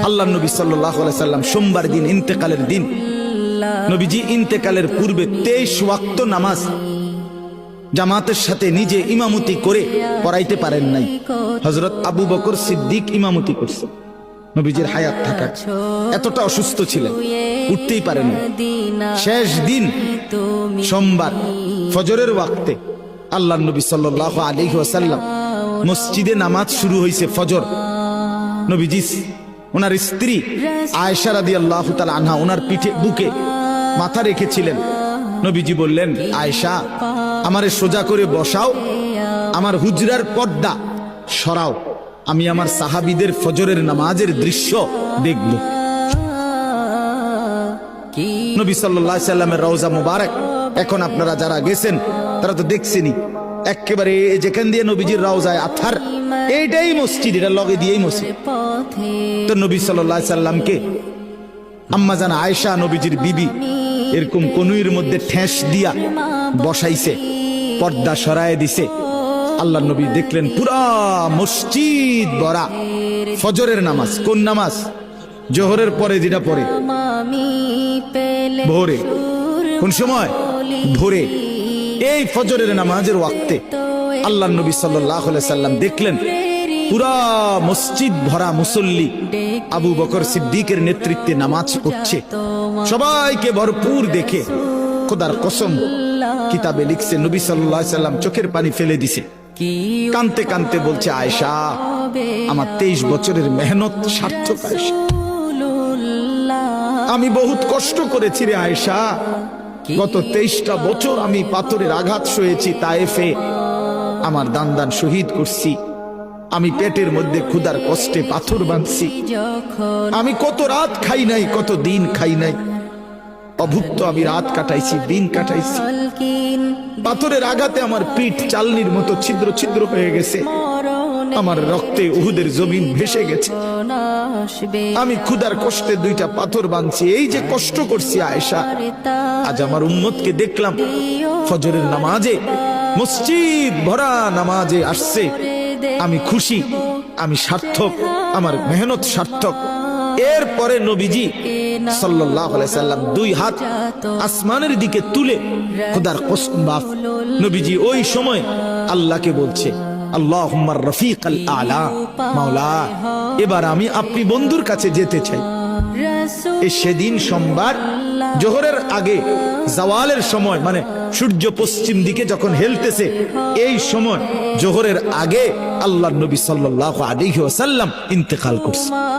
আল্লাহ নবী সাল্লাল্লাহু আলাইহি সাল্লাম সোমবার দিন ইন্তেকালের দিন নবীজি ইন্তেকালের পূর্বে 23 ওয়াক্ত নামাজ জামাতের সাথে নিজে ইমামতি করে পড়াইতে পারেন নাই। হযরত আবু বকর সিদ্দিক ইমামতি করছে নবীজির হায়াত থাকা। এতটা অসুস্থ ছিলেন, উঠতেই পারেন না। শেষ দিন সোমবার ফজরের ওয়াক্তে আল্লাহ নবী সাল্লাল্লাহু আলাইহি ওয়াসাল্লাম মসজিদে নামাজ শুরু হয়েছে ফজর। নবীজি ওনার স্ত্রী আয়েশা রাদিয়াল্লাহু তাআলা আনহা ওনার পিঠে বুকে মাথা রেখেছিলেন। নবীজি বললেন, আয়েশা আমারে সোজা করে বসাও, আমার হুজরার পর্দা সরাও, আমি আমার সাহাবীদের ফজরের নামাজের দৃশ্য দেখব। নবী সাল্লাল্লাহু আলাইহি সাল্লামের রওজা মুবারক এখন আপনারা যারা গেছেন তারা তো দেখছেনই, একেবারে যেখান দিয়ে নবীজির রওজায় আথার এইটাই মসজিদ, এটা লগে দিয়েই মসজিদ। তো নবী সাল্লাল্লাহু আলাইহি সাল্লামকে আম্মা জান আয়েশা নবীজির বিবি এরকম কনুইর মধ্যে ঠেস দিয়া বসাইছে, পর্দা সরায় দিছে। আল্লাহ নবী দেখলেন পুরা মসজিদ ভরা। ফজরের নামাজ কোন নামাজ? জোহরের পরে যেটা পড়ে ভোরে। কোন সময়? ভোরে। এই ফজরের নামাজের ওয়াক্তে আল্লাহ নবী সাল্লাল্লাহু আলাইহি সাল্লাম দেখলেন পুরা মসজিদ ভরা মুসল্লি আবু বকর সিদ্দিকের নেতৃত্বে নামাজ পড়ছে। সবাইকে ভরপুর দেখে খোদার কসম কিতাবে লিখছে নবী সাল্লাল্লাহু আলাইহি সাল্লাম চোখের পানি ফেলে দিছে, কানতে কানতে বলছে, আয়েশা আমার 23 বছরের মেহনত সার্থক। আয়েশা আমি বহুত কষ্ট করেছি রে আয়েশা, গত 23টা বছর আমি পাথরের আঘাত সয়েছি তায়েফে, আমার দান শহীদ করছি, আমি পেটের মধ্যে ক্ষুধার কষ্টে পাথর বাঁধছি, আমি কত রাত খাই নাই, কত দিন খাই নাই, অভুক্ত আমি রাত কাটাইছি, দিন কাটাইছি, পাথরের আঘাতে আমার পিঠ চালনির মতো ছিদ্র ছিদ্র হয়ে গেছে, আমার রক্তে উহুদের জমিন ভেসে গেছে, আমি ক্ষুধার কষ্টে 2টা পাথর বাঁধছি, এই যে কষ্ট করছি আয়েশা, আজ আমার উম্মতকে দেখলাম ফজরের নামাজে মসজিদ ভরা নামাজে আসছে, আমি খুশি, আমি সার্থক, আমার মেহনত সার্থক। এরপরে নবীজি সাল্লাল্লাহু আলাইহি সাল্লাম 2 হাত আসমানের দিকে তুলে খোদার কসম বাপ নবীজি ওই সময় আল্লাহকে বলছে, আল্লাহুম্মা রফিকাল আলা, মাওলা এবার আমি আপনি বন্ধুর কাছে যেতে চাই। সেদিন সোমবার জোহরের আগে জাওয়ালের সময়, মানে সূর্য পশ্চিম দিকে যখন হেলতেছে এই সময় জোহরের আগে আল্লাহর নবী সাল্লাল্লাহু আলাইহি ওয়াসাল্লাম ইন্তেকাল করছে।